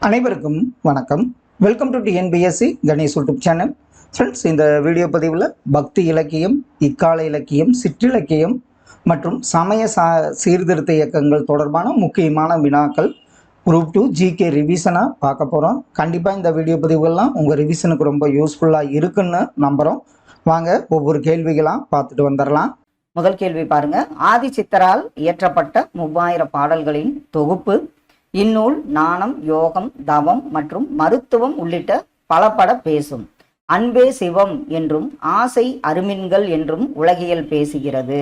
அனைவருக்கும் வணக்கம். Welcome to TNPSC Ganesh YouTube channel. Friends, இந்த வீடியோ பதிவில் பக்தி இலக்கியம், இக்கால இலக்கியம், சிற்றிலக்கியம் மற்றும் சமய சீர்திருத்த இயக்கங்கள் தொடர்பான முக்கியமான வினாக்கள் குரூப் 2 ஜிகே ரிவிஷனாக பார்க்க போகிறோம். கண்டிப்பாக இந்த வீடியோ பதிவுகள்லாம் உங்கள் ரிவிஷனுக்கு ரொம்ப யூஸ்ஃபுல்லாக இருக்குன்னு நம்புகிறோம். வாங்க ஒவ்வொரு கேள்விகளாக பார்த்துட்டு வந்துடலாம். முதல் கேள்வி பாருங்க. ஆதி சித்தரால் இயற்றப்பட்ட 3000 பாடல்களின் தொகுப்பு. இந்நூல் ஞானம், யோகம், தவம் மற்றும் மருத்துவம் உள்ளிட்ட பலபட பேசும். அன்பே சிவம் என்றும் ஆசை அருமின்கள் என்றும் உலகியல் பேசுகிறது.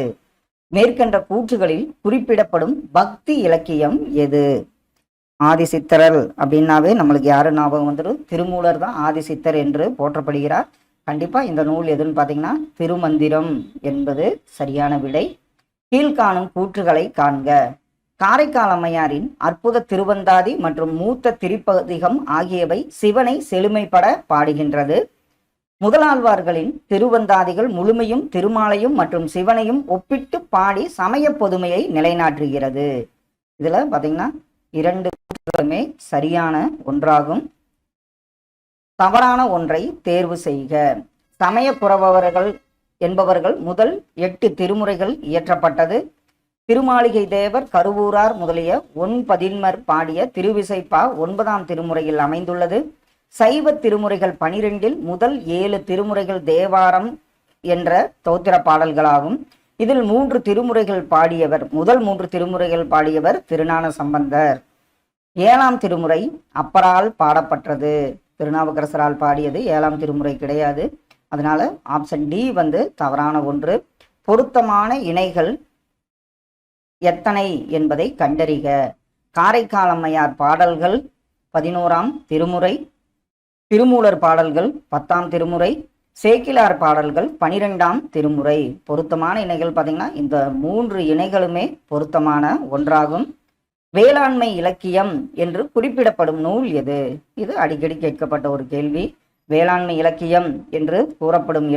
மேற்கண்ட கூற்றுகளில் குறிப்பிடப்படும் பக்தி இலக்கியம் எது? ஆதிசித்தரல் அப்படின்னாவே நம்மளுக்கு யாரு ஞாபகம் வந்துடும்? திருமூலர் தான் ஆதிசித்தர் என்று போற்றப்படுகிறார். கண்டிப்பா இந்த நூல் எதுன்னு பார்த்தீங்கன்னா திருமந்திரம் என்பது சரியான விடை. கீழ்காணும் கூற்றுகளை காண்க. காரைக்கால் அம்மையாரின் அற்புத திருவந்தாதி மற்றும் மூத்த திரிப்பதிகம் ஆகியவை சிவனை செழுமைப்பட பாடுகின்றது. முதலாழ்வார்களின் திருவந்தாதிகள் முழுமையும் திருமாலையும் மற்றும் சிவனையும் ஒப்பிட்டு பாடி சமய பொதுமையை நிலைநாட்டுகிறது. இதுல பாத்தீங்கன்னா 2 கூற்றுகளுமே சரியான ஒன்றாகும். தவறான ஒன்றை தேர்வு செய்க. சமய புரவர்கள் என்பவர்கள் முதல் 8 திருமுறைகள் இயற்றப்பட்டது. திருமாளிகை தேவர், கருவூரார் முதலிய 9 பாடிய திருவிசைப்பா 9ஆம் திருமுறையில் அமைந்துள்ளது. சைவ திருமுறைகள் 12இல் முதல் 7 திருமுறைகள் தேவாரம் என்ற தோத்திர பாடல்களாகும். இதில் 3 திருமுறைகள் பாடியவர் முதல் 3 திருமுறைகள் பாடியவர் திருஞான சம்பந்தர். 7ஆம் திருமுறை அப்பரால் பாடப்பட்டது. திருநாவுக்கரசரால் பாடியது 7ஆம் திருமுறை கிடையாது. அதனால ஆப்ஷன் டி வந்து தவறான ஒன்று. பொருத்தமான இணைகள் எத்தனை என்பதை கண்டறிக. காரைக்கால் அம்மையார் பாடல்கள் 11ஆம் திருமுறை, திருமூலர் பாடல்கள் 10ஆம் திருமுறை, சேக்கிலார் பாடல்கள் 12ஆம் திருமுறை. பொருத்தமான இணைகள் பார்த்தீங்கன்னா இந்த 3 இணைகளுமே பொருத்தமான ஒன்றாகும். வேளாண்மை இலக்கியம் என்று குறிப்பிடப்படும் நூல் எது? இது அடிக்கடி கேட்கப்பட்ட ஒரு கேள்வி. வேளாண்மை இலக்கியம் என்று கூறப்படும்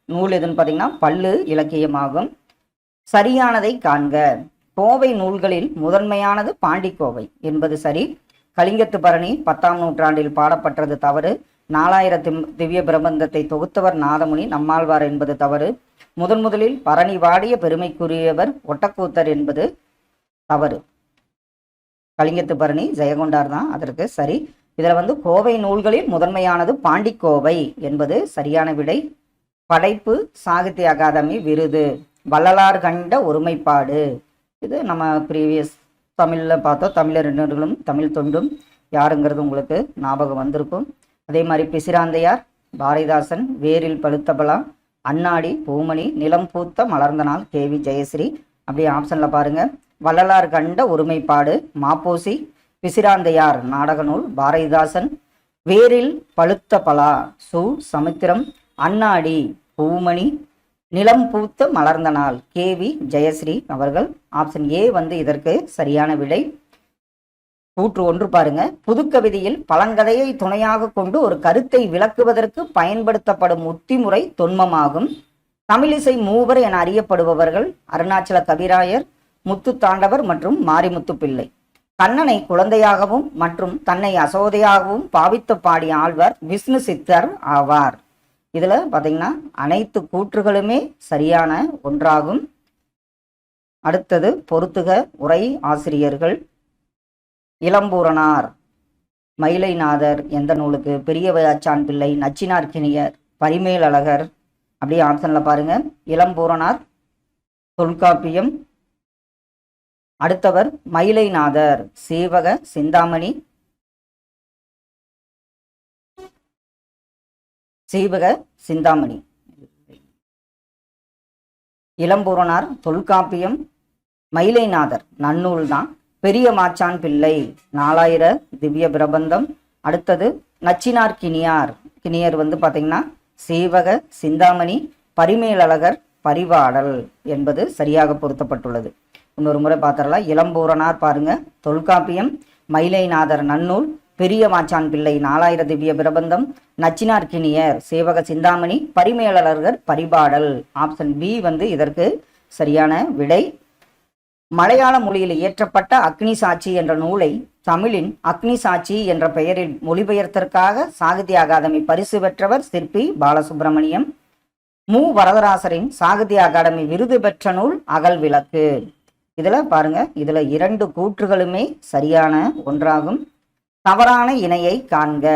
நூல் எதுன்னு பார்த்தீங்கன்னா பல்லு இலக்கியமாகும். சரியானதை காண்க. கோவை நூல்களில் முதன்மையானது பாண்டிக்கோவை என்பது சரி. கலிங்கத்து பரணி 10ஆம் நூற்றாண்டில் பாடப்பட்டது தவறு. 4000 திவ்ய பிரபந்தத்தை தொகுத்தவர் நாதமுனி நம்மாழ்வார் என்பது தவறு. முதலில் பரணி வாடிய பெருமைக்குரியவர் ஒட்டக்கூத்தர் என்பது தவறு. கலிங்கத்து பரணி ஜெயகொண்டார் தான் அதற்கு சரி. இதுல வந்து கோவை நூல்களில் முதன்மையானது பாண்டிக்கோவை என்பது சரியான விடை. படைப்பு சாகித்ய அகாதமி விருது. வள்ளலார் கண்ட ஒருமைப்பாடு. இது நம்ம ப்ரீவியஸ் தமிழில் பார்த்தோம். தமிழறிஞர்களும் தமிழ் தொண்டும் யாருங்கிறது உங்களுக்கு ஞாபகம் வந்திருக்கும். அதே மாதிரி பிசிராந்தையார், பாரதிதாசன், வேரில் பழுத்தபலா, அண்ணாடி, பூமணி, நிலம் பூத்த மலர்ந்த நாள், கேவி ஜெயஸ்ரீ. அப்படியே ஆப்ஷன்ல பாருங்க. வள்ளலார் கண்ட ஒருமைப்பாடு மாப்போசி, பிசிராந்தையார் நாடக நூல் பாரதிதாசன், வேரில் பழுத்த பலா சு சமுத்திரம், அண்ணாடி பூமணி, நிலம் பூத்த மலர்ந்த நாள் கேவி ஜெயஸ்ரீ அவர்கள். ஆப்ஷன் ஏ வந்து இதற்கு சரியான விடை. கூற்று 1 பாருங்க. புதுக்கவிதையில் பழங்கதையை துணையாக கொண்டு ஒரு கருத்தை விளக்குவதற்கு பயன்படுத்தப்படும் உத்திமுறை தொன்மமாகும். தமிழிசை மூவர் என அறியப்படுபவர்கள் அருணாச்சல கவிராயர், முத்து தாண்டவர் மற்றும் மாரிமுத்து பிள்ளை. கண்ணனை குழந்தையாகவும் மற்றும் தன்னை அசோதையாகவும் பாவித்து பாடிய ஆழ்வார் விஷ்ணு சித்தர் ஆவார். இதுல பாத்தீங்கன்னா அனைத்து கூற்றுகளுமே சரியான ஒன்றாகும். அடுத்தது பொறுத்துக உரை ஆசிரியர்கள். இளம்பூரணார், மயிலைநாதர் எந்த நூலுக்கு? பெரியவச்சான் பிள்ளை, நச்சினார்க்கினியர், பரிமேலழகர். அப்படியே ஆப்ஷன்ல பாருங்க. இளம்பூரணார் தொல்காப்பியம். அடுத்தவர் மயிலைநாதர் சீவக சிந்தாமணி, சீவக சிந்தாமணி. இளம்பூரணார் தொல்காப்பியம், மயிலைநாதர் நன்னூல் தான். பெரிய மாச்சான் பிள்ளை 4000 திவ்ய பிரபந்தம். அடுத்தது நச்சினார் கிணியர் வந்து பாத்தீங்கன்னா சீவக சிந்தாமணி, பரிமேலழகர் பரிவாடல் என்பது சரியாக பொருத்தப்பட்டுள்ளது. இன்னொரு முறை பார்த்தரலாம். இளம்பூரணார் பாருங்க தொல்காப்பியம், மயிலைநாதர் நன்னூல், பெரிய மாச்சான் பிள்ளை 4000 திவ்ய பிரபந்தம், நச்சினார் கிணியர் சேவக சிந்தாமணி, பரிமேலழகர் பரிபாடல். ஆப்ஷன் பி வந்து இதற்கு சரியான விடை. மலையாள மொழியில் இயற்றப்பட்ட அக்னி சாட்சி என்ற நூலை தமிழின் அக்னி சாட்சி என்ற பெயரில் மொழிபெயர்த்தற்காக சாகித்ய அகாதமி பரிசு பெற்றவர் சிற்பி பாலசுப்பிரமணியம். மு வரதராசரின் சாகித்ய அகாடமி விருது பெற்ற நூல் அகல் விளக்கு. இதுல பாருங்க, இதுல 2 கூற்றுகளுமே சரியான ஒன்றாகும். தவறான இணையை காண்க.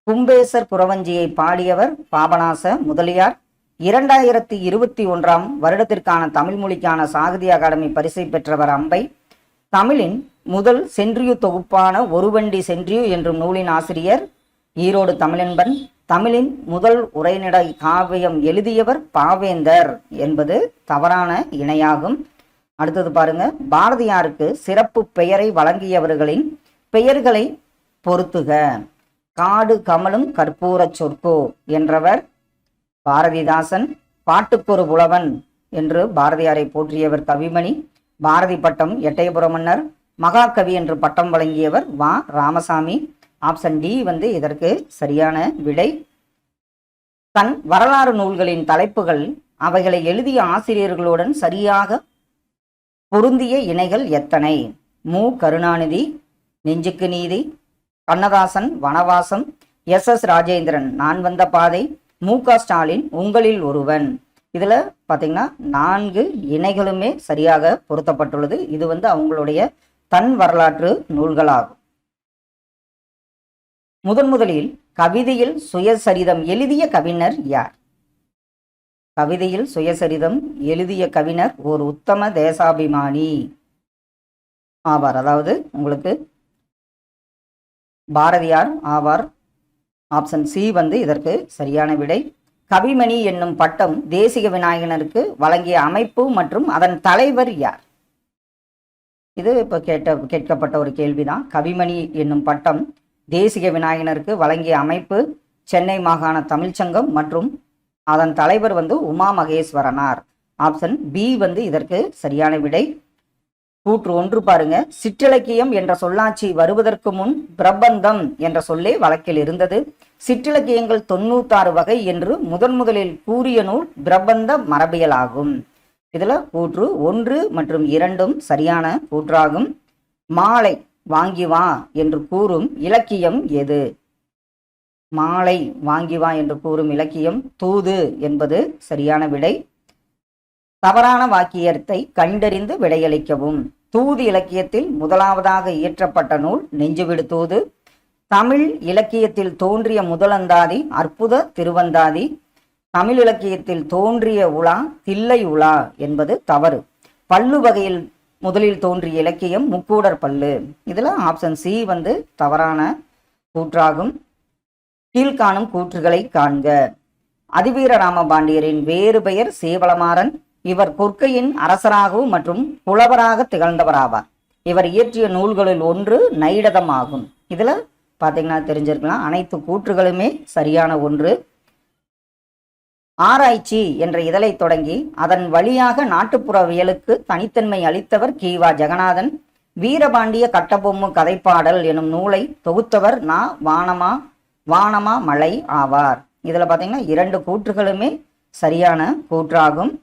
கும்பேசர் குறவஞ்சியை பாடியவர் பாபநாச முதலியார். 2021 வருடத்திற்கான தமிழ் மொழிக்கான சாகித்ய அகாடமி பரிசை பெற்றவர் அம்பை. தமிழின் முதல் சென்றியு தொகுப்பான ஒரு வண்டி சென்றியு என்றும் நூலின் ஆசிரியர் ஈரோடு தமிழன்பன். தமிழின் முதல் உரைநடை காவியம் எழுதியவர் பாவேந்தர் என்பது தவறான இணையாகும். அடுத்தது பாருங்க, பாரதியாருக்கு சிறப்பு பெயரை வழங்கியவர்களின் பெயர்களை பொருத்துக. காடு கமலும் கற்பூர சொற்கோ என்றவர் பாரதிதாசன். பாட்டுக்கொரு புலவன் என்று பாரதியாரை போற்றியவர் கவிமணி. பாரதி பட்டம் எட்டயபுரம் மன்னர். மகாகவி என்று பட்டம் வழங்கியவர் வா ராமசாமி. ஆப்ஷன் டி இதற்கு சரியான விடை. தன் வரலாறு நூல்களின் தலைப்புகள் அவைகளை எழுதிய ஆசிரியர்களுடன் சரியாக பொருந்திய இணைகள் எத்தனை? மு கருணாநிதி நெஞ்சுக்கு நீதி, கண்ணதாசன் வனவாசம், எஸ் ராஜேந்திரன் நான் வந்த பாதை, மு.க. ஸ்டாலின் உங்களில் ஒருவன். இதுல பாத்தீங்கன்னா 4 இணைகளுமே சரியாக பொருத்தப்பட்டுள்ளது. இது அவங்களுடைய தன் வரலாற்று நூல்களாகும். முதலில் கவிதையில் சுயசரிதம் எழுதிய கவிஞர் யார்? கவிதையில் சுயசரிதம் எழுதிய கவிஞர் ஒரு உத்தம தேசாபிமானி ஆவார். அதாவது உங்களுக்கு பாரதியார் ஆவார். ஆப்ஷன் சி இதற்கு சரியான விடை. கவிமணி என்னும் பட்டம் தேசிக விநாயகனருக்கு வழங்கிய அமைப்பு மற்றும் அதன் தலைவர் யார்? இது இப்ப கேட்கப்பட்ட ஒரு கேள்விதான். கவிமணி என்னும் பட்டம் தேசிக விநாயகனருக்கு வழங்கிய அமைப்பு சென்னை மாகாண தமிழ்ச்சங்கம் மற்றும் அதன் தலைவர் உமா மகேஸ்வரனார். ஆப்ஷன் பி இதற்கு சரியான விடை. கூற்று 1 பாருங்க, சிற்றிலக்கியம் என்ற சொல்லாட்சி வருவதற்கு முன் பிரபந்தம் என்ற சொல்லே வழக்கில் இருந்தது. சிற்றிலக்கியங்கள் 96 வகை என்று முதலில் கூறிய நூல் பிரபந்த மரபியல் ஆகும். இதுல கூற்று 1 மற்றும் 2 சரியான கூற்றாகும். மாலை வாங்கி வா என்று கூறும் இலக்கியம் எது? மாலை வாங்கி வா என்று கூறும் இலக்கியம் தூது என்பது சரியான விடை. தவறான வாக்கியத்தை கண்டறிந்து விடையளிக்கவும். தூது இலக்கியத்தில் முதலாவதாக இயற்றப்பட்ட நூல் நெஞ்சுவிடு தூது. தமிழ் இலக்கியத்தில் தோன்றிய முதலந்தாதி அற்புத திருவந்தாதி. தமிழ் இலக்கியத்தில் தோன்றிய உலா தில்லை உலா என்பது தவறு. பல்லு வகையில் முதலில் தோன்றிய இலக்கியம் முக்கூடர் பல்லு. இதுல ஆப்ஷன் சி தவறான கூற்றாகும். கீழ்காணும் கூற்றுகளை காண்க. அதிவீர ராமபாண்டியரின் வேறு பெயர் சேவலமாறன். இவர் கொற்கையின் அரசராகவும் மற்றும் புலவராக திகழ்ந்தவராவார். இவர் இயற்றிய நூல்களில் ஒன்று நைடதம் ஆகும். இதுல பாத்தீங்கன்னா தெரிஞ்சிருக்கலாம், அனைத்து கூற்றுகளுமே சரியான ஒன்று. ஆராய்ச்சி என்ற இதழை தொடங்கி அதன் வழியாக நாட்டுப்புறவியலுக்கு தனித்தன்மை அளித்தவர் கி.வா. ஜெகநாதன். வீரபாண்டிய கட்டபொம்மு கதைப்பாடல் எனும் நூலை தொகுத்தவர் நா. வானமா மலை ஆவார். இதுல பாத்தீங்கன்னா 2 கூற்றுகளுமே சரியான கூற்றாகும்.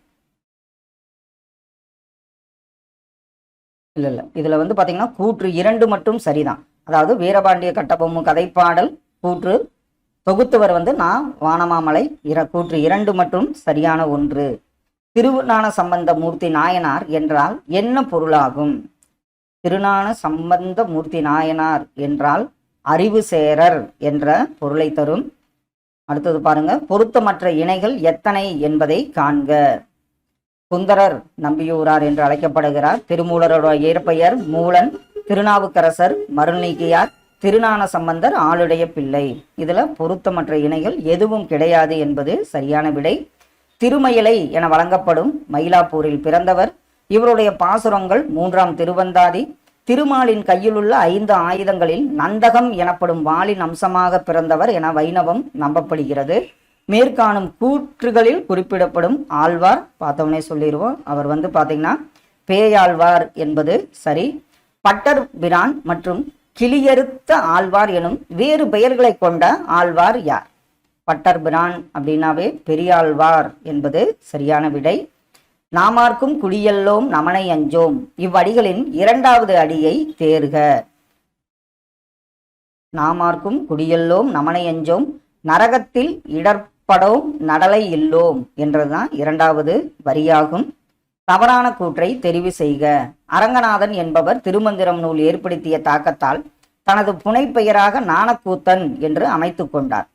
இல்ல இதுல பாத்தீங்கன்னா கூற்று 2 மட்டும் சரிதான். அதாவது வீரபாண்டிய கட்டபொம்மு கதைப்பாடல் கூற்று தொகுத்தவர் நா. வானமாமலை. கூற்று 2 மட்டும் சரியான ஒன்று. திருஞான சம்பந்த மூர்த்தி நாயனார் என்றால் என்ன பொருளாகும்? திருஞான சம்பந்த மூர்த்தி நாயனார் என்றால் அறிவு சேரர் என்ற பொருளை தரும். அடுத்தது பாருங்க, பொருத்தமற்ற இணைகள் எத்தனை என்பதை காண்க. சுந்தரர் நம்பியூரார் என்று அழைக்கப்படுகிறார். திருமூலரோட இயற்பெயர் மூலன். திருநாவுக்கரசர் மருநீக்கியார். திருஞான சம்பந்தர் ஆளுடைய பிள்ளை. இதுல பொருத்தமற்ற இணைகள் எதுவும் கிடையாது என்பது சரியான விடை. திருமயிலை என வழங்கப்படும் மயிலாப்பூரில் பிறந்தவர். இவருடைய பாசுரங்கள் 3ஆம் திருவந்தாதி. திருமாலின் கையிலுள்ள 5 ஆயுதங்களில் நந்தகம் எனப்படும் வாளின் அம்சமாக பிறந்தவர் என வைணவம் நம்பப்படுகிறது. மேற்காணும் கூற்றுகளில் குறிப்பிடப்படும் ஆழ்வார் பார்த்தோம்னே சொல்லிடுவோம். அவர் பாத்தீங்கன்னா பேயாழ்வார் என்பது சரி. பட்டர் பிரான் மற்றும் கிளியறுத்த ஆழ்வார் எனும் வேறு பெயர்களை கொண்ட ஆழ்வார் யார்? பட்டர் பிரான் அப்படின்னாவே பெரியாழ்வார் என்பது சரியான விடை. நாமார்க்கும் குடியல்லோம் நமனை அஞ்சோம் இவ்வடிகளின் 2வது அடியை தேர்க. நாமார்க்கும் குடியெல்லோம் நமனையஞ்சோம் நரகத்தில் இடர்படோம் நடலை இல்லோம் என்றதுதான் இரண்டாவது வரியாகும். தவறான கூற்றை தெரிவு செய்க. அரங்கநாதன் என்பவர் திருமந்திரம் நூல் ஏற்படுத்திய தாக்கத்தால் தனது புனைப்பெயராக ஞானக்கூத்தன் என்று அமைத்து கொண்டார்.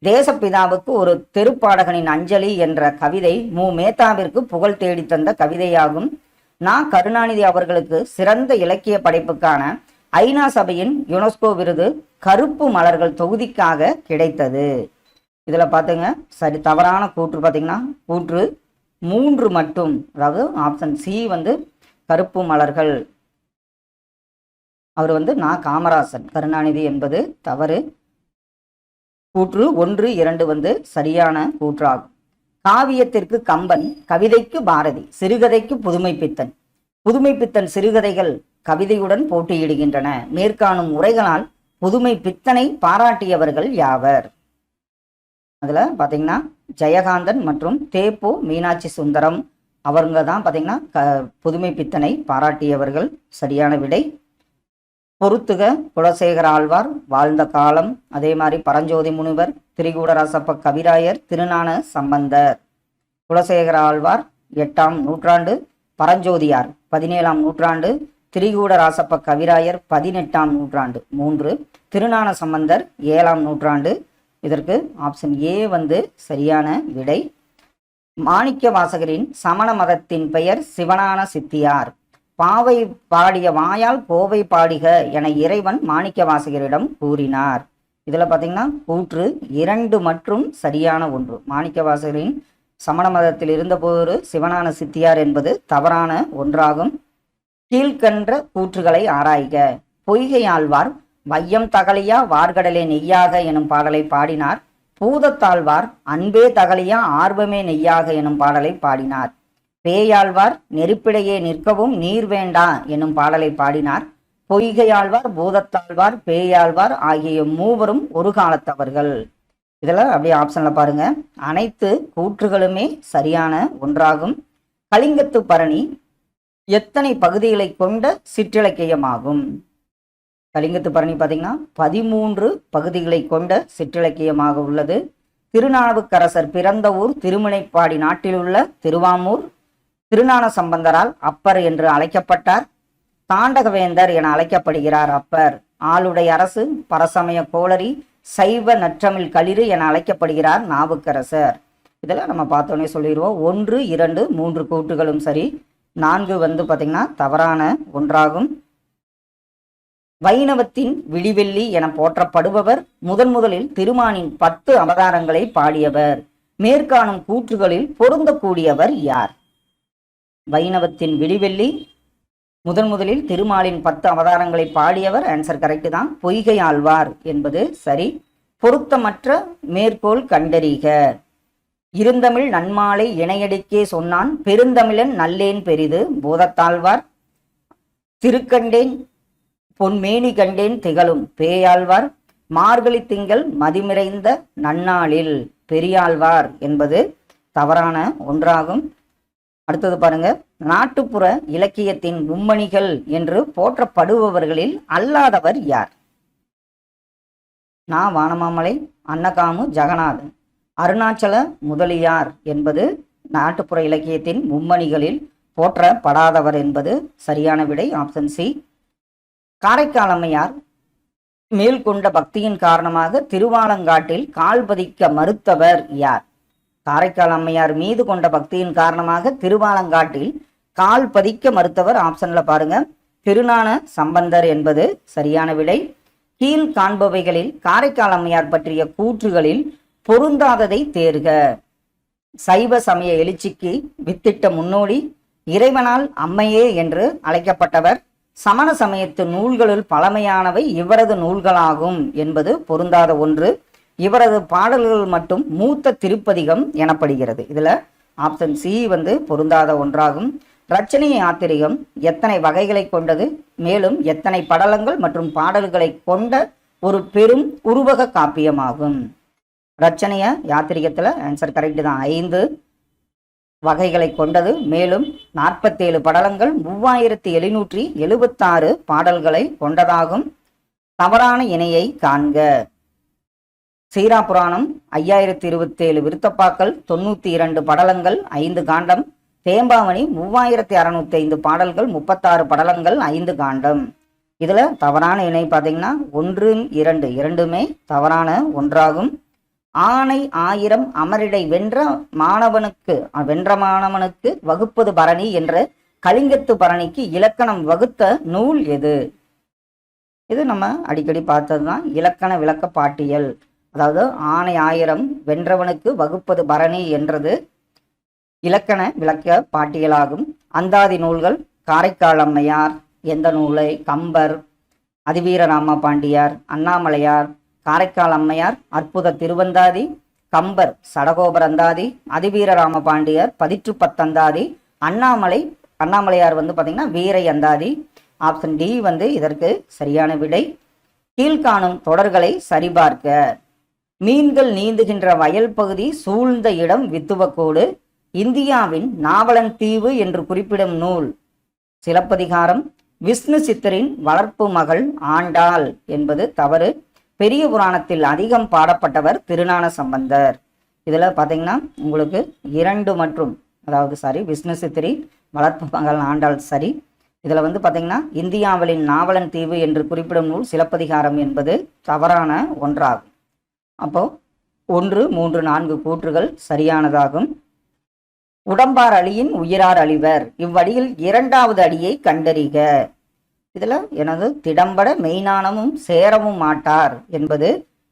தேசப்பிதாவுக்கு ஒரு தெருப்பாடகனின் அஞ்சலி என்ற கவிதை மேத்தாவிற்கு புகழ் தேடி தந்த கவிதையாகும். கருணாநிதி அவர்களுக்கு சிறந்த இலக்கிய படைப்புக்கான ஐநா சபையின் யுனெஸ்கோ விருது கருப்பு மலர்கள் தொகுதிக்காக கிடைத்தது. இதுல பாத்துங்க சரி தவறான கூற்று பாத்தீங்கன்னா கூற்று 3 மட்டும், அதாவது ஆப்ஷன் சி கருப்பு மலர்கள். அவர் காமராசன், கருணாநிதி என்பது தவறு. கூற்று 1, 2 சரியான கூற்றாகும். காவியத்திற்கு கம்பன், கவிதைக்கு பாரதி, சிறுகதைக்கு புதுமைப்பித்தன். புதுமைப்பித்தன் சிறுகதைகள் கவிதையுடன் போட்டியிடுகின்றன. மேற்காணும் உரைகளால் புதுமைப்பித்தனை பாராட்டியவர்கள் யாவர்? அதுல பாத்தீங்கன்னா ஜெயகாந்தன் மற்றும் தேப்போ மீனாட்சி சுந்தரம் அவங்க தான் பாத்தீங்கன்னா புதுமைப்பித்தனை பாராட்டியவர்கள். சரியான விடை. பொறுத்துக. குலசேகர ஆழ்வார் வாழ்ந்த காலம், அதே மாதிரி பரஞ்சோதி முனிவர், திரிகூடராசப்ப கவிராயர், திருஞான சம்பந்தர். குலசேகர ஆழ்வார் 8ஆம் நூற்றாண்டு, பரஞ்சோதியார் 17ஆம் நூற்றாண்டு, திரிகூடராசப்ப கவிராயர் 18ஆம் நூற்றாண்டு 3, திருஞான சம்பந்தர் 7ஆம் நூற்றாண்டு. இதற்கு ஆப்ஷன் ஏ சரியான விடை. மாணிக்க வாசகரின் சமண மதத்தின் பெயர் சிவஞான சித்தியார். பாவை பாடிய வாயால் கோவை பாடிக என இறைவன் மாணிக்க வாசகரிடம் கூறினார். இதுல பாத்தீங்கன்னா கூற்று 2 மற்றும் சரியான 1. மாணிக்க வாசகரின் சமண மதத்தில் இருந்தபோது சிவஞான சித்தியார் என்பது தவறான ஒன்றாகும். கீழ்கண்ட கூற்றுகளை ஆராய்க. பொய்கை ஆழ்வார் வையம் தகலியா வார்கடலே நெய்யாக எனும் பாடலை பாடினார். பூதத்தாழ்வார் அன்பே தகலியா ஆர்வமே நெய்யாக எனும் பாடலை பாடினார். பேயாழ்வார் நெருப்பிடையே நிற்கவும் நீர் வேண்டா எனும் பாடலை பாடினார். பொய்கையாழ்வார், பூதத்தாழ்வார், பேயாழ்வார் ஆகிய மூவரும் ஒரு காலத்தவர்கள். இதுல அப்படியே ஆப்ஷன்ல பாருங்க, அனைத்து கூற்றுகளுமே சரியான ஒன்றாகும். கலிங்கத்து பரணி எத்தனை பகுதிகளை கொண்ட சிற்றிலக்கியமாகும்? கலிங்கத்து பரணி பார்த்தீங்கன்னா 13 பகுதிகளை கொண்ட சிற்றிலக்கியமாக உள்ளது. திருநாவுக்கரசர் பிறந்த ஊர் திருமுனைப்பாடி நாட்டில் உள்ள திருவாமூர். திருஞான சம்பந்தரால் அப்பர் என்று அழைக்கப்பட்டார். தாண்டகவேந்தர் என அழைக்கப்படுகிறார் அப்பர். ஆளுடைய அரசு, பரசமய கோளரி, சைவ நற்றமிழ் களிறு என அழைக்கப்படுகிறார் நாவுக்கரசர். இதெல்லாம் நம்ம பார்த்தோன்னே சொல்லிடுவோம். 1, 2, 3 கூற்றுகளும் சரி. 4 பார்த்தீங்கன்னா தவறான ஒன்றாகும். வைணவத்தின் விடிவெள்ளி என போற்றப்படுபவர் முதலில் திருமாலின் 10 அவதாரங்களை பாடியவர். மேற்காணும் கூற்றுகளில் பொருந்தக்கூடியவர் யார்? வைணவத்தின் விடிவெள்ளி முதலில் திருமாலின் 10 அவதாரங்களை பாடியவர். ஆன்சர் கரெக்ட் தான். பொய்கை ஆழ்வார் என்பது சரி. பொருத்தமற்ற மேற்கோள் கண்டறிக. இருந்தமிழ் நன்மாலை இணையடிக்கே சொன்னான் பெருந்தமிழன் நல்லேன் பெரிது போதத்தாழ்வார். திருக்கண்டேன் பொன்மேனி கண்டேன் திகழும் பேயாழ்வார். மார்கழி திங்கள் மதிமிறைந்த நன்னாளில் பெரியாழ்வார் என்பது தவறான ஒன்றாகும். அடுத்தது பாருங்க, நாட்டுப்புற இலக்கியத்தின் மும்மணிகள் என்று போற்றப்படுபவர்களில் அல்லாதவர் யார்? வானமாமலை, அன்னகாமு ஜெகநாதன், அருணாச்சல முதலியார் என்பது நாட்டுப்புற இலக்கியத்தின் மும்மணிகளில் போற்றப்படாதவர் என்பது சரியான விடை. Option C. காரைக்கால் அம்மையார் மேல்கொண்ட பக்தியின் காரணமாக திருவாலங்காட்டில் கால் பதிக்க மறுத்தவர் யார்? காரைக்கால் அம்மையார் மீது கொண்ட பக்தியின் காரணமாக திருவாலங்காட்டில் கால் பதிக்க மறுத்தவர். ஆப்ஷன்ல பாருங்க, திருஞான சம்பந்தர் என்பது சரியான விடை. கீழ் காண்பவைகளில் காரைக்கால் அம்மையார் பற்றிய கூற்றுகளில் பொருந்தாததை தேர்க. சைவ சமய எழுச்சிக்கு வித்திட்ட முன்னோடி, இறைவனால் அம்மையே என்று அழைக்கப்பட்டவர், சமண சமயத்து நூல்களுள் பழமையானவை இவரது நூல்களாகும் என்பது பொருந்தாத ஒன்று. இவரது பாடல்கள் மட்டும் மூத்த திருப்பதிகம் எனப்படுகிறது. இதுல ஆப்ஷன் சி பொருந்தாத ஒன்றாகும். ரச்சனை யாத்திரிகம் எத்தனை வகைகளை கொண்டது? மேலும் எத்தனை படலங்கள் மற்றும் பாடல்களை கொண்ட ஒரு பெரும் உருவக காப்பியமாகும்? ரச்சனைய யாத்திரிகத்துல ஆன்சர் கரெக்ட் தான். 5 வகைகளை கொண்டது. மேலும் 47 படலங்கள், 3776 பாடல்களை கொண்டதாகும். தவறான இணையை காண்க. சீரா புராணம் 5027 விருத்தப்பாக்கள், 92 படலங்கள், 5 காண்டம். தேம்பாவணி 3605 பாடல்கள், 36 படலங்கள், 5 காண்டம். இதுல தவறான இணை பார்த்தீங்கன்னா 1, 2 இரண்டுமே தவறான ஒன்றாகும். ஆணை 1000 அமரிடை வென்ற மாணவனுக்கு வகுப்பது பரணி என்ற கலிங்கத்து பரணிக்கு இலக்கணம் வகுத்த நூல் எது? இது நம்ம அடிக்கடி பார்த்ததுதான் இலக்கண விளக்க பாட்டியல். அதாவது ஆணை 1000 வென்றவனுக்கு வகுப்பது பரணி என்றது இலக்கண விளக்க பாட்டியலாகும். அந்தாதி நூல்கள் காரைக்கால் அம்மையார், எந்த நூலை? கம்பர், அதிவீரராம பாண்டியார், அண்ணாமலையார். காரைக்கால் அம்மையார் அற்புத திருவந்தாதி, கம்பர் சடகோபர் அந்தாதி, அதிவீரராம பாண்டியர் பதிற்று பத்தந்தாதி, அண்ணாமலையார் பார்த்தீங்கன்னா வீரை அந்தாதி. ஆப்ஷன் டி இதற்கு சரியான விடை. கீழ்காணும் தொடர்களை சரிபார்க்க. மீன்கள் நீந்துகின்ற வயல் பகுதி சூழ்ந்த இடம் வித்துவக்கோடு. இந்தியாவின் நாவலன் தீவு என்று குறிப்பிடும் நூல் சிலப்பதிகாரம். விஷ்ணு சித்தரின் வளர்ப்பு மகள் ஆண்டாள் என்பது தவறு. பெரிய புராணத்தில் அதிகம் பாடப்பட்டவர் திருஞான சம்பந்தர். இதுல பாத்தீங்கன்னா உங்களுக்கு 2 மற்றும் விஷ்ணு சித்தரின் வளர்ப்பு மகள் ஆண்டாள் சரி. இதுல பாத்தீங்கன்னா இந்தியாவின் நாவலன் தீவு என்று குறிப்பிடும் நூல் சிலப்பதிகாரம் என்பது தவறான ஒன்றாகும். அப்போ 1, 3, 4 கூற்றுகள் சரியானதாகும். உடம்பார் அழியின் உயிரார் அழிவர். இவ்வடியில் 2வது அடியை கண்டறிக. இதுல எனது திடம்பட மெய்ஞானமும் சேரவும் மாட்டார் என்பது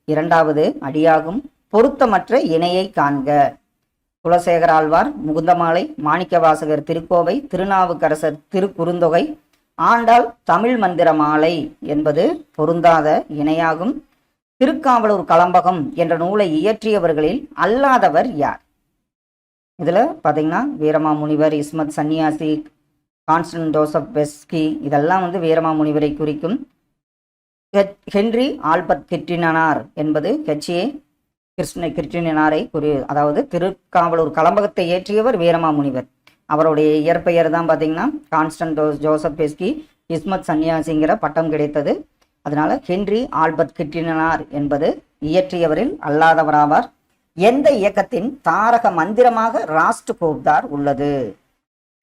2வது அடியாகும். பொருத்தமற்ற இணையை காண்க. குலசேகர ஆழ்வார் முகுந்தமாலை, மாணிக்கவாசகர் திருக்கோவை, திருநாவுக்கரசர் திருக்குறுந்தொகை, ஆண்டாள் தமிழ் மந்திர மாலை என்பது பொருந்தாத இணையாகும். திருக்காவலூர் கலம்பகம் என்ற நூலை இயற்றியவர்களில் அல்லாதவர் யார்? இதுல பாத்தீங்கன்னா வீரமாமுனிவர், இஸ்மத் சன்னியாசி, கான்ஸ்டன்ட் ஜோசப் பெஸ்கி இதெல்லாம் வீரமாமுனிவரை குறிக்கும். ஹென்றி ஆல்பர்ட் கிர்டினனார் என்பது ஹெச்ஏ கிர்டினனாரை அதாவது திருக்காவலூர் கலம்பகத்தை இயற்றியவர் வீரமாமுனிவர். அவருடைய இயற்பெயர் தான் பார்த்தீங்கன்னா கான்ஸ்டன்ட் ஜோசப் பெஸ்கி. இஸ்மத் சன்னியாசிங்கிற பட்டம் கிடைத்தது. அதனால ஹென்றி ஆல்பர்ட் கிர்டினனார் என்பது இயற்றியவரில் அல்லாதவராவார். எந்த இயக்கத்தின் தாரக மந்திரமாக ராஷ்டிரகூப்தார் உள்ளது?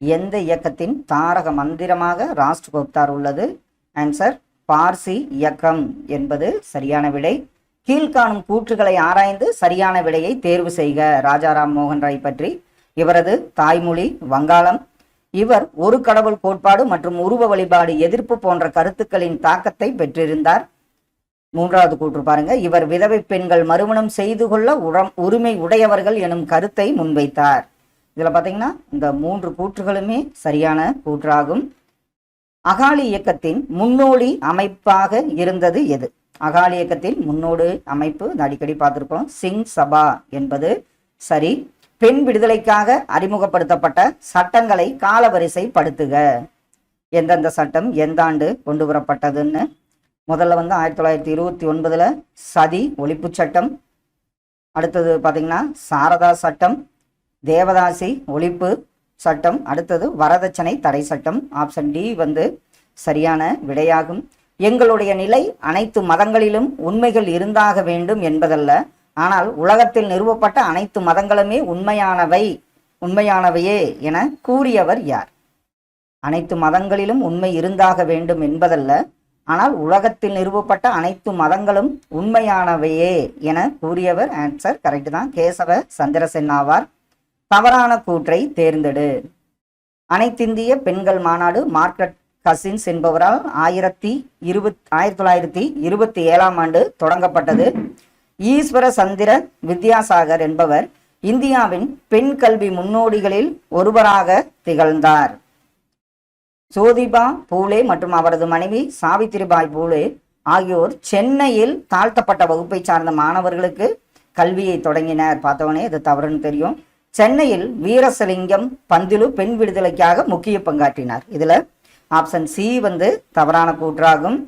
எந்த இயக்கத்தின் தாரக மந்திரமாக ராஷ்டிரகூப்தார் உள்ளது? ஆன்சர் பார்சி இயக்கம் என்பது சரியான விடை. கீழ்காணும் கூற்றுகளை ஆராய்ந்து சரியான விடையை தேர்வு செய்க. ராஜாராம் மோகன் ராய் பற்றி. இவரது தாய்மொழி வங்காளம். இவர் ஒரு கடவுள் கோட்பாடு மற்றும் உருவ வழிபாடு எதிர்ப்பு போன்ற கருத்துக்களின் தாக்கத்தை பெற்றிருந்தார். 3வது கூற்று பாருங்க. இவர் விதவை பெண்கள் மறுமணம் செய்து கொள்ள உரிமை உடையவர்கள் எனும் கருத்தை முன்வைத்தார். இதுல பாத்தீங்கன்னா இந்த 3 கூற்றுகளுமே சரியான கூற்றாகும். அகாலி இயக்கத்தின் முன்னோடி அமைப்பாக இருந்தது எது? அகாலி இயக்கத்தின் முன்னோடி அமைப்பு அடிக்கடி பார்த்திருக்கோம், சிங் சபா என்பது சரி. பெண் விடுதலைக்காக அறிமுகப்படுத்தப்பட்ட சட்டங்களை காலவரிசை படுத்துக. எந்தெந்த சட்டம் எந்த ஆண்டு கொண்டு வரப்பட்டதுன்னு. முதல்ல 1929 சதி ஒழிப்பு சட்டம். அடுத்தது பார்த்தீங்கன்னா சாரதா சட்டம், தேவதாசி ஒழிப்பு சட்டம். அடுத்தது வரதட்சணை தடை சட்டம். ஆப்ஷன் டி சரியான விடையாகும். எங்களுடைய நிலை அனைத்து மதங்களிலும் உண்மைகள் இருந்தாக வேண்டும் என்பதல்ல, ஆனால் உலகத்தில் நிறுவப்பட்ட அனைத்து மதங்களுமே உண்மையானவையே என கூறியவர் யார்? அனைத்து மதங்களிலும் உண்மை இருந்தாக வேண்டும் என்பதல்ல, ஆனால் உலகத்தில் நிறுவப்பட்ட அனைத்து மதங்களும் உண்மையானவையே என கூறியவர் ஆன்சர் கரெக்ட் தான், கேசவ சந்திரசென் ஆவார். தவறான கூற்றை தேர்ந்தெடு. அனைத்திந்திய பெண்கள் மாநாடு மார்கரெட் கசின்ஸ் என்பவரால் 1927ஆம் ஆண்டு தொடங்கப்பட்டது. ஈஸ்வர சந்திர வித்யாசாகர் என்பவர் இந்தியாவின் பெண் கல்வி முன்னோடிகளில் ஒருவராக திகழ்ந்தார். ஜோதிபா பூலே மற்றும் அவரது மனைவி சாவித்திரிபாய் பூலே ஆகியோர் சென்னையில் தாழ்த்தப்பட்ட வகுப்பை சார்ந்த மாணவர்களுக்கு கல்வியை தொடங்கினர். பார்த்தவனே இது தவறுன்னு தெரியும். சென்னையில் வீரசலிங்கம் பந்திலு பெண் விடுதலைக்காக முக்கிய பங்காற்றினார். இதுல ஆப்ஷன் சி தவறான கூற்றாகும்.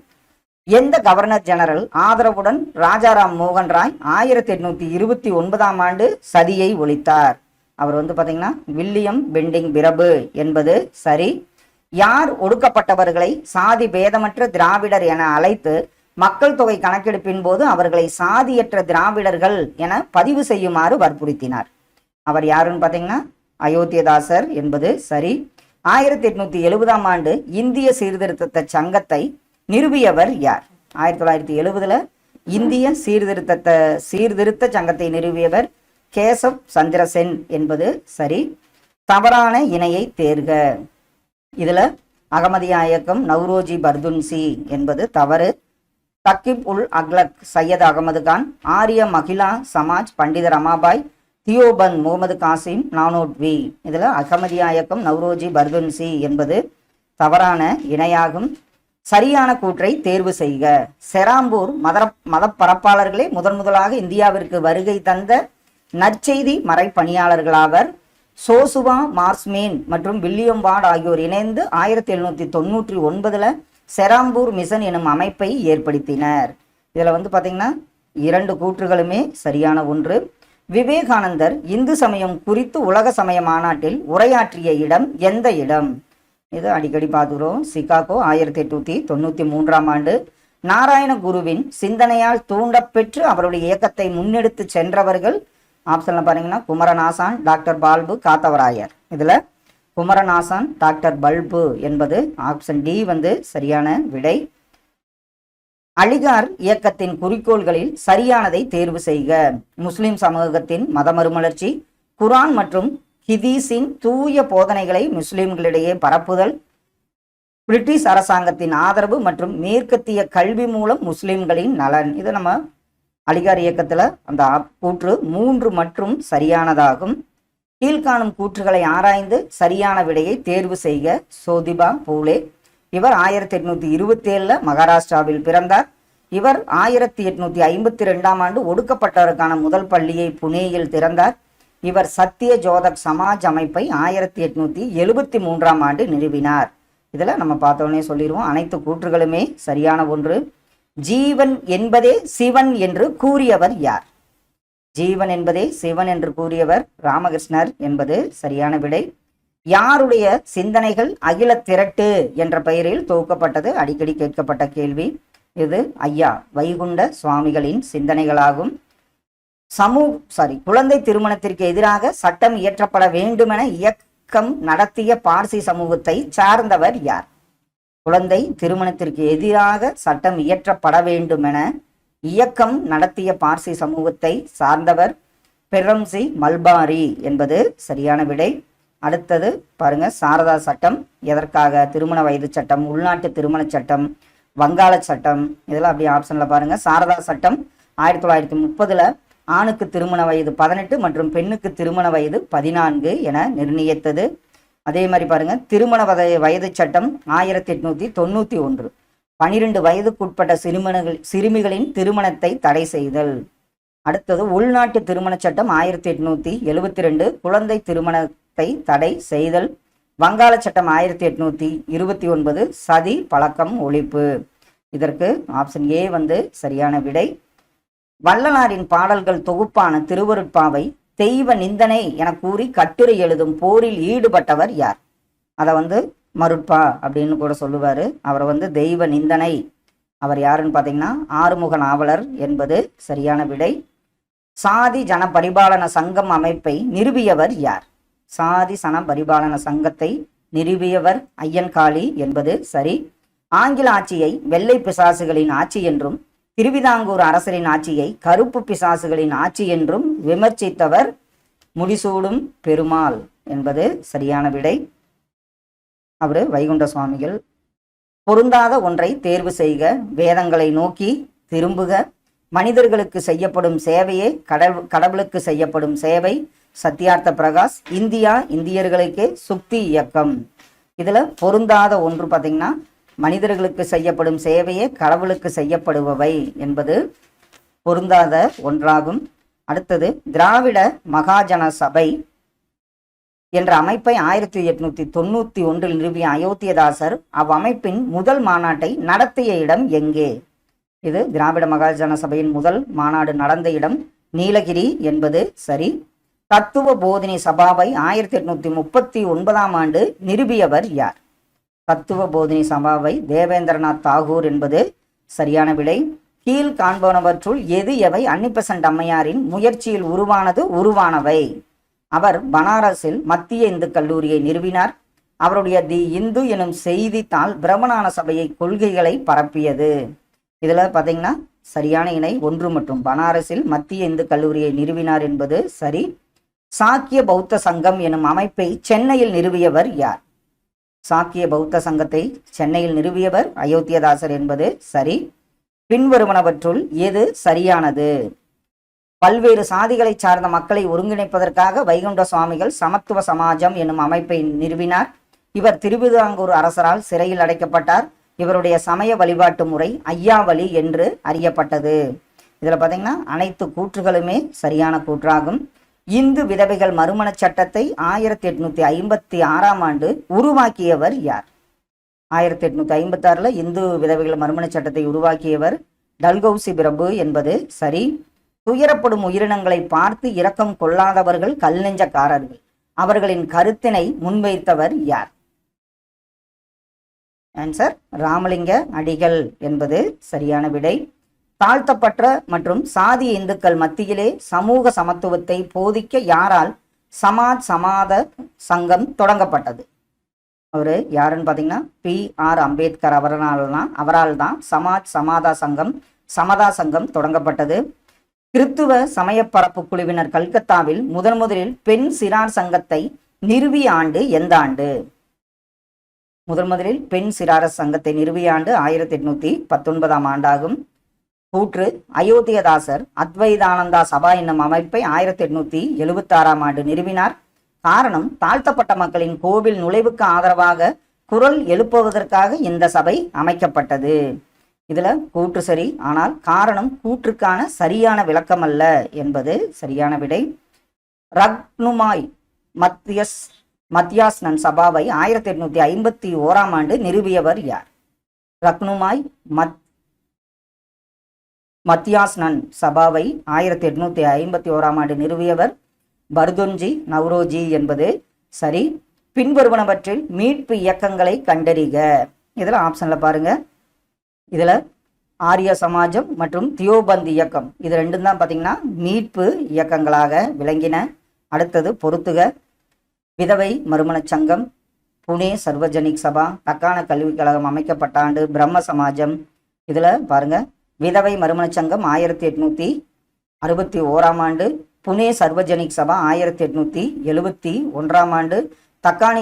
எந்த கவர்னர் ஜெனரல் ஆதரவுடன் ராஜாராம் மோகன் ராய் 1829ஆம் ஆண்டு சதியை ஒழித்தார்? அவர் பாத்தீங்கன்னா வில்லியம் பெண்டிங் பிரபு என்பது சரி. யார் ஒடுக்கப்பட்டவர்களை சாதி பேதமற்ற திராவிடர் என அழைத்து மக்கள் தொகை கணக்கெடுப்பின் போது அவர்களை சாதியற்ற திராவிடர்கள் என பதிவு செய்யுமாறு வற்புறுத்தினார். அவர் யாருன்னு பார்த்தீங்கன்னா அயோத்தியதாசர் என்பது சரி. 1870ஆம் ஆண்டு இந்திய சீர்திருத்த சங்கத்தை நிறுவியவர் யார்? 1970 இந்திய சீர்திருத்த சங்கத்தை நிறுவியவர் கேசவ் சந்திர சென் என்பது சரி. தவறான இணையை தேர்க. இதுல அகமதியா இயக்கம் நவ்ரோஜி பர்துன்சி என்பது தவறு. தக்கிப் உல் அக்லக் சையத் அகமது கான், ஆரிய மகிழா சமாஜ் பண்டித ரமாபாய், தியோபந்த் முகமது காசிம் நானோட்வி. இதுல அகமதியா இயக்கம் நவ்ரோஜி பர்துன்சி என்பது தவறான இணையாகும். சரியான கூற்றை தேர்வு செய்க. செராம்பூர் மதப்பரப்பாளர்களே முதலாக இந்தியாவிற்கு வருகை தந்த நற்செய்தி மறைப்பணியாளர்களாவர். சோசுவா மார்ஸ்மேன் மற்றும் வில்லியம் வார்ட் ஆகியோர் இணைந்து 1799 செராம்பூர் மிஷன் எனும் அமைப்பை ஏற்படுத்தினர். இதுல பார்த்தீங்கன்னா 2 கூற்றுகளுமே சரியான ஒன்று. விவேகானந்தர் இந்து சமயம் குறித்து உலக சமய மாநாட்டில் உரையாற்றிய இடம் எந்த இடம்? இது அடிக்கடி பார்த்துக்கிறோம். சிகாகோ 1893ஆம் ஆண்டு. நாராயண குருவின் சிந்தனையால் தூண்டப்பெற்று அவருடைய இயக்கத்தை முன்னெடுத்து சென்றவர்கள் ஆப்ஷன்ல பாருங்கன்னா குமரநாசான், டாக்டர் பால்பு, காத்தவராயர். இதுல குமரநாசான், டாக்டர் பல்பு என்பது ஆப்ஷன் டி சரியான விடை. அலிகார் இயக்கத்தின் குறிக்கோள்களில் சரியானதை தேர்வு செய்க. முஸ்லிம் சமூகத்தின் மதமறுமலர்ச்சி, குரான் மற்றும் ஹிதீஸின் தூய போதனைகளை முஸ்லிம்களிடையே பரப்புதல், பிரிட்டிஷ் அரசாங்கத்தின் ஆதரவு மற்றும் மேற்கத்திய கல்வி மூலம் முஸ்லிம்களின் நலன். இது நம்ம அலிகார் இயக்கத்துல அந்த கூற்று 3 மற்றும் சரியானதாகும். கீழ்காணும் கூற்றுகளை ஆராய்ந்து சரியான விடையை தேர்வு செய்க. சோதிபா பூலே. இவர் 1827 மகாராஷ்டிராவில் பிறந்தார். இவர் 1852ஆம் ஆண்டு ஒடுக்கப்பட்டவருக்கான முதல் பள்ளியை புனேயில் திறந்தார். இவர் சத்திய ஜோதக் சமாஜ் அமைப்பை 1873ஆம் ஆண்டு நிறுவினார். இதுல நம்ம பார்த்தோன்னே சொல்லிடுவோம், அனைத்து கூற்றுகளுமே சரியான ஒன்று. ஜீவன் என்பதே சிவன் என்று கூறியவர் யார்? ஜீவன் என்பதே சிவன் என்று கூறியவர் ராமகிருஷ்ணர் என்பது சரியான விடை. யாருடைய சிந்தனைகள் அகில திரட்டு என்ற பெயரில் தொகுக்கப்பட்டது? அடிக்கடி கேட்கப்பட்ட கேள்வி. இது ஐயா வைகுண்ட சுவாமிகளின் சிந்தனைகளாகும். குழந்தை திருமணத்திற்கு எதிராக சட்டம் இயற்றப்பட வேண்டுமென இயக்கம் நடத்திய பார்சி சமூகத்தை சார்ந்தவர் யார்? குழந்தை திருமணத்திற்கு எதிராக சட்டம் இயற்றப்பட வேண்டுமென இயக்கம் நடத்திய பார்சி சமூகத்தை சார்ந்தவர் பெரம்சி மல்பாரி என்பது சரியான விடை. அடுத்தது பாருங்க, சாரதா சட்டம் எதற்காக? திருமண வயது சட்டம், உள்நாட்டு திருமண சட்டம், வங்காள சட்டம். இதெல்லாம் அப்படியே ஆப்ஷன்ல பாருங்க. சாரதா சட்டம் 1930 ஆணுக்கு திருமண வயது 18 மற்றும் பெண்ணுக்கு திருமண வயது 14 என நிர்ணயித்தது. அதே மாதிரி பாருங்க, திருமண வயது சட்டம் 1891 12 வயதுக்குட்பட்ட சிறுமிகளின் திருமணத்தை தடை செய்தல். அடுத்தது உள்நாட்டு திருமண சட்டம் 1872 குழந்தை திருமணத்தை தடை செய்தல். வங்காள சட்டம் 1829 சதி பழக்கம் ஒழிப்பு. இதற்கு ஆப்ஷன் ஏ சரியான விடை. வள்ளலாரின் பாடல்கள் தொகுப்பான திருவருட்பாவை தெய்வ நிந்தனை என கூறி கட்டுரை எழுதும் போரில் ஈடுபட்டவர் யார்? அதை மருட்பா அப்படின்னு கூட சொல்லுவாரு. அவர் தெய்வ நிந்தனை. அவர் யாருன்னு பார்த்தீங்கன்னா ஆறுமுக நாவலர் என்பது சரியான விடை. சாதி ஜன பரிபாலன சங்கம் அமைப்பை நிறுவியவர் யார்? சாதி சன பரிபாலன சங்கத்தை நிறுவியவர் ஐயன்காளி என்பது சரி. ஆங்கில ஆட்சியை வெள்ளை பிசாசுகளின் ஆட்சி என்றும் திருவிதாங்கூர் அரசரின் ஆட்சியை கருப்பு பிசாசுகளின் ஆட்சி என்றும் விமர்சித்தவர் முடிசூடும் பெருமாள் என்பது சரியான விடை. அவரு வைகுண்ட சுவாமிகள். பொருந்தாத ஒன்றை தேர்வு செய்க. வேதங்களை நோக்கி திரும்புக. மனிதர்களுக்கு செய்யப்படும் சேவையே கடவுளுக்கு செய்யப்படும் சேவை. சத்யார்த்த பிரகாஷ். இந்தியா இந்தியர்களுக்கே சுக்தி இயக்கம். இதுல பொருந்தாத ஒன்று பார்த்தீங்கன்னா மனிதர்களுக்கு செய்யப்படும் சேவையே கடவுளுக்கு செய்யப்படுபவை என்பது பொருந்தாத ஒன்றாகும். அடுத்தது திராவிட மகாஜன சபை என்ற அமைப்பை 1891 நிறுவிய அயோத்தியதாசர் அவ்வமைப்பின் முதல் மாநாட்டை நடத்திய இடம் எங்கே? இது திராவிட மகாஜன சபையின் முதல் மாநாடு நடந்த இடம் நீலகிரி என்பது சரி. தத்துவ போதினி சபாவை 1839ஆம் ஆண்டு நிறுவியவர் யார்? தத்துவ போதினி சபாவை தேவேந்திரநாத் தாகூர் என்பது சரியான விடை. கீழ் காண்பனவற்றுள் எது எவை அன்னிபெசன்ட் அம்மையாரின் முயற்சியில் உருவானவை? அவர் பனாரஸில் மத்திய இந்து கல்லூரியை நிறுவினார். அவருடைய தி இந்து எனும் செய்தித்தாள் பிரம்மஞான சபையை கொள்கைகளை பரப்பியது. இதுல பாத்தீங்கன்னா சரியான இணை 1 மற்றும் பனாரஸில் மத்திய இந்து கல்லூரியை நிறுவினார் என்பது சரி. சாக்கிய பௌத்த சங்கம் எனும் அமைப்பை சென்னையில் நிறுவியவர் யார்? சாக்கிய பௌத்த சங்கத்தை சென்னையில் நிறுவியவர் அயோத்தியதாசர் என்பது சரி. பின்வருவனவற்றுள் எது சரியானது? பல்வேறு சாதிகளை சார்ந்த மக்களை ஒருங்கிணைப்பதற்காக வைகுண்ட சுவாமிகள் சமத்துவ சமாஜம் எனும் அமைப்பை நிறுவினார். இவர் திருவிதாங்கூர் அரசரால் சிறையில் அடைக்கப்பட்டார். இவருடைய சமய வழிபாட்டு முறை ஐயாவளி என்று அறியப்பட்டது. இதுல பாத்தீங்கன்னா அனைத்து கூற்றுகளுமே சரியான கூற்றாகும். இந்து விதவைகள் மறுமண சட்டத்தை 1856ஆம் ஆண்டு உருவாக்கியவர் யார்? 1856 இந்து விதவைகள் மறுமண சட்டத்தை உருவாக்கியவர் டல்கௌசி பிரபு என்பது சரி. துயரப்படும் உயிரினங்களை பார்த்து இரக்கம் கொள்ளாதவர்கள் கல் நெஞ்சக்காரர்கள். அவர்களின் கருத்தினை முன்வைத்தவர் யார்? ஆன்சர் ராமலிங்க அடிகள் என்பது சரியான விடை. தாழ்த்தப்பட்ட மற்றும் சாதிய இந்துக்கள் மத்தியிலே சமூக சமத்துவத்தை போதிக்க யாரால் சமாஜ் சமாத சங்கம் தொடங்கப்பட்டது? அவரு யாருன்னு பார்த்தீங்கன்னா P.R. அம்பேத்கர் அவரால் தான் சமாஜ் சமதா சங்கம் தொடங்கப்பட்டது. கிறித்துவ சமய பரப்பு குழுவினர் கல்கத்தாவில் முதலில் பெண் சிறார் சங்கத்தை நிறுவிய ஆண்டு எந்த ஆண்டு? முதலில் பெண் சிறார் சங்கத்தை நிறுவிய ஆண்டு 1819ஆம் ஆண்டாகும். கூற்று: அயோத்தியதாசர் அத்வைதானந்தா சபா என்னும் அமைப்பை 1876ஆம் ஆண்டு நிறுவினார். காரணம், தாழ்த்தப்பட்ட மக்களின் கோவில் நுழைவுக்கு ஆதரவாக குரல் எழுப்புவதற்காக இந்த சபை அமைக்கப்பட்டது. இதுல கூற்று சரி, ஆனால் காரணம் கூற்றுக்கான சரியான விளக்கம் அல்ல என்பது சரியான விடை. ரக்னுமாய் மத்தியாஸ்னன் சபாவை 1851ஆம் ஆண்டு நிறுவியவர் யார்? ரக்னுமாய் மத்தியாஸ்னன் சபாவை 1851ஆம் ஆண்டு நிறுவியவர் பர்துன்ஜி நவ்ரோஜி என்பது சரி. பின்வருவனவற்றில் மீட்பு இயக்கங்களை கண்டறிக. இதுல ஆப்ஷன்ல பாருங்க. இதுல ஆரிய சமாஜம் மற்றும் தியோபந்த் இயக்கம் இது ரெண்டும் தான் பாத்தீங்கன்னா மீட்பு இயக்கங்களாக விளங்கின. அடுத்தது பொறுத்துக. விதவை மறுமண சங்கம், புனே சர்வஜனிக் சபா, தக்கான கல்விக் கழகம் அமைக்கப்பட்ட ஆண்டு, பிரம்ம சமாஜம். இதுல பாருங்க, விதவை மறுமண சங்கம் 1861ஆம் ஆண்டு, புனே சர்வஜனிக் சபா 1871ஆம் ஆண்டு, தக்கான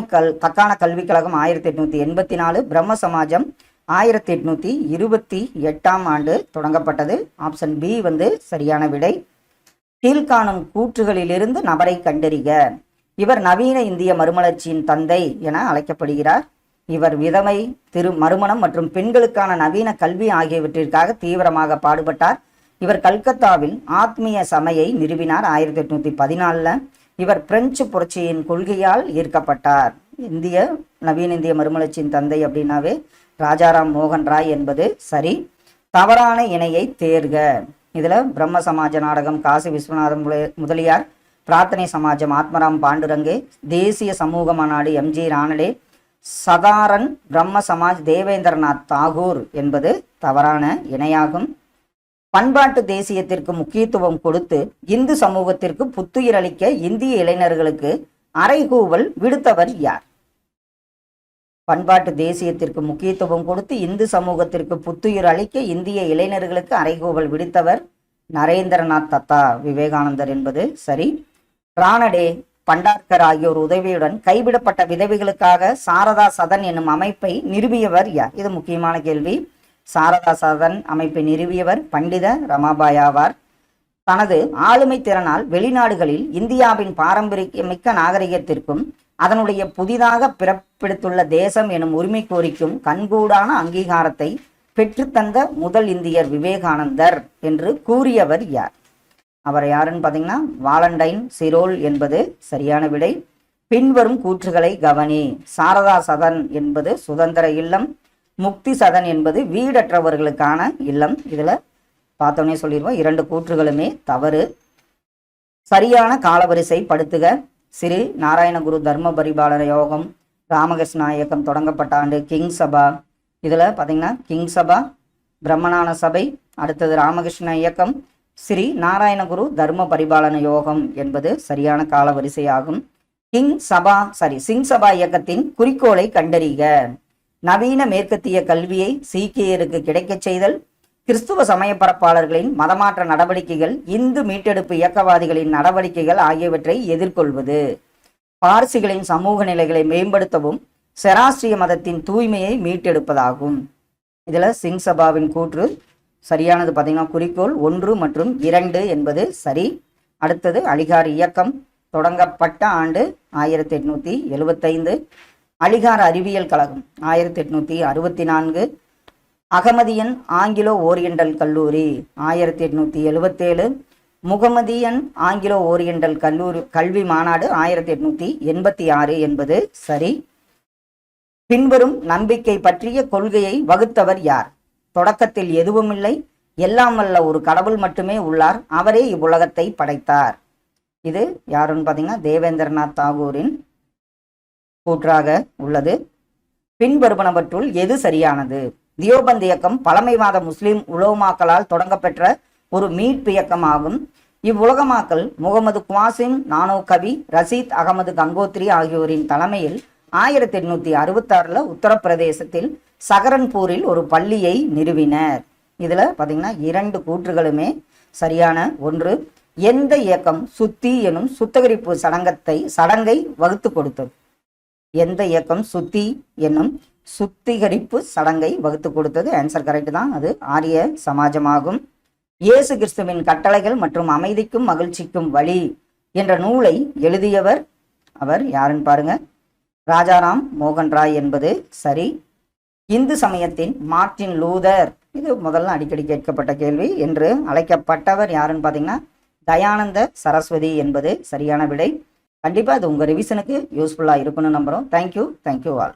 கல்விக் கழகம் 1884, பிரம்ம சமாஜம் 1828ஆம் ஆண்டு தொடங்கப்பட்டது. ஆப்ஷன் பி சரியான விடை. கீழ்காணும் கூற்றுகளிலிருந்து நபரை கண்டறிக. இவர் நவீன இந்திய மறுமலர்ச்சியின் தந்தை என அழைக்கப்படுகிறார். இவர் விதவை, மறுமணம் மற்றும் பெண்களுக்கான நவீன கல்வி ஆகியவற்றிற்காக தீவிரமாக பாடுபட்டார். இவர் கல்கத்தாவில் ஆத்மீய சபையை நிறுவினார் 1814. இவர் பிரெஞ்சு புரட்சியின் கொள்கையால் ஈர்க்கப்பட்டார். நவீன இந்திய மறுமலர்ச்சியின் தந்தை அப்படின்னாவே ராஜாராம் மோகன் ராய் என்பது சரி. தவறான இணையை தேர்க. இதுல பிரம்ம சமாஜ நாடகம் காசி விஸ்வநாதம் முதலியார், பிரார்த்தனை சமாஜம் ஆத்மராம் பாண்டுரங்கே, தேசிய சமூக மாநாடு எம்ஜி ரானடே, சதாரன் பிரம்ம சமாஜ் தேவேந்திரநாத் தாகூர் என்பது தவறான இணையாகும். பண்பாட்டு தேசியத்திற்கு முக்கியத்துவம் கொடுத்து இந்து சமூகத்திற்கு புத்துயிர் அளிக்க இந்திய இளைஞர்களுக்கு அறைகூவல் விடுத்தவர் யார்? பண்பாட்டு தேசியத்திற்கு முக்கியத்துவம் கொடுத்து இந்து சமூகத்திற்கு புத்துயிர் அளிக்க இந்திய இளைஞர்களுக்கு அறைகூவல் விடுத்தவர் நரேந்திரநாத் தத்தா விவேகானந்தர் என்பது சரி. ரானடே, பண்டார்கர் ஆகியோர் உதவியுடன் கைவிடப்பட்ட விதவைகளுக்காக சாரதா சதன் என்னும் அமைப்பை நிறுவியவர் யார்? இது முக்கியமான கேள்வி. சாரதா சதன் அமைப்பை நிறுவியவர் பண்டித ரமாபாய் ஆவார். தனது ஆளுமை திறனால் வெளிநாடுகளில் இந்தியாவின் பாரம்பரியமிக்க நாகரிகத்திற்கும் அதனுடைய புதிதாக பிறப்பெடுத்துள்ள தேசம் எனும் உரிமை கோரிக்கும் கண்கூடான அங்கீகாரத்தை பெற்றுத்தந்த முதல் இந்தியர் விவேகானந்தர் என்று கூறியவர் யார்? அவர் யாருன்னு பார்த்தீங்கன்னா வாலண்டைன் சிரோல் என்பது சரியான விடை. பின்வரும் கூற்றுகளை கவனி. சாரதா சதன் என்பது சுதந்திர இல்லம், முக்தி சதன் என்பது வீடற்றவர்களுக்கான இல்லம். இதுல பார்த்தோன்னே சொல்லிடுவோம், 2 கூற்றுகளுமே தவறு. சரியான காலவரிசை படுத்துக. ஸ்ரீ நாராயணகுரு தர்ம பரிபாலன யோகம் ராமகிருஷ்ணா இயக்கம் தொடங்கப்பட்ட ஆண்டு, கிங் சபா. இதுல பாத்தீங்கன்னா கிங் சபா பிரம்மஞான சபை, அடுத்தது ராமகிருஷ்ண இயக்கம், ஸ்ரீ நாராயணகுரு தர்ம பரிபாலன யோகம் என்பது சரியான கால வரிசையாகும். சிங் சபா இயக்கத்தின் குறிக்கோளை கண்டறிக. நவீன மேற்கத்திய கல்வியை சீக்கியருக்கு கிடைக்கச் செய்தல், கிறிஸ்துவ சமய பரப்பாளர்களின் மதமாற்ற நடவடிக்கைகள், இந்து மீட்டெடுப்பு இயக்கவாதிகளின் நடவடிக்கைகள் ஆகியவற்றை எதிர்கொள்வது, பார்சிகளின் சமூக நிலைகளை மேம்படுத்தவும் செராஸ்ட்ரிய மதத்தின் தூய்மையை மீட்டெடுப்பதாகும். இதுல சிங் சபாவின் கூற்று சரியானது பார்த்தீங்கன்னா குறிக்கோள் 1 மற்றும் 2 என்பது சரி. அடுத்தது அலிகார் இயக்கம் தொடங்கப்பட்ட ஆண்டு 1875, அலிகார் அறிவியல் கழகம் 1864, அகமதியன் ஆங்கிலோ ஓரியண்டல் கல்லூரி 1877, முகமதியன் ஆங்கிலோ ஓரியண்டல் கல்வி மாநாடு 1886 என்பது சரி. பின்வரும் நம்பிக்கை பற்றிய கொள்கையை வகுத்தவர் யார்? தொடக்கத்தில் எதுவுமில்லை, எல்லாம் வல்ல ஒரு கடவுள் மட்டுமே உள்ளார், அவரே இவ்வுலகத்தை படைத்தார். இது யாருன்னு பார்த்தீங்கன்னா தேவேந்திரநாத் தாகூரின் கூற்றாக உள்ளது. பின்வருவனவற்றுள் எது சரியானது? தியோபந்த் இயக்கம் பழமைவாத முஸ்லிம் உலமாக்களால் தொடங்கப்பெற்ற ஒரு மீட்பு இயக்கமாகும். இவ்வுலகமாக்கல் முகமது குவாசிம் நானோகவி, ரசீத் அகமது கங்கோத்ரி ஆகியோரின் தலைமையில் 1866 உத்தரப்பிரதேசத்தில் சகரன்பூரில் ஒரு பள்ளியை நிறுவினர். இதுல பாத்தீங்கன்னா 2 கூற்றுகளுமே சரியான. 1, எந்த இயக்கம் சுத்தி எனும் சுத்திகரிப்பு சடங்கை வகுத்து கொடுத்தது? எந்த இயக்கம் சுத்தி என்னும் சுத்திகரிப்பு சடங்கை வகுத்து கொடுத்தது? ஆன்சர் கரெக்ட் தான், அது ஆரிய சமாஜமாகும். இயேசு கிறிஸ்துவின் கட்டளைகள் மற்றும் அமைதிக்கும் மகிழ்ச்சிக்கும் வழி என்ற நூலை எழுதியவர் அவர் யாருன்னு பாருங்க, ராஜாராம் மோகன் ராய் என்பது சரி. இந்து சமயத்தின் மார்ட்டின் லூதர், இது முதல்ல அடிக்கடி கேட்கப்பட்ட கேள்வி, என்று அழைக்கப்பட்டவர் யாருன்னு பார்த்தீங்கன்னா தயானந்த சரஸ்வதி என்பது சரியான விடை. கண்டிப்பாக அது உங்கள் ரிவிஷனுக்கு யூஸ்ஃபுல்லாக இருக்குன்னு நம்புகிறோம். Thank you all.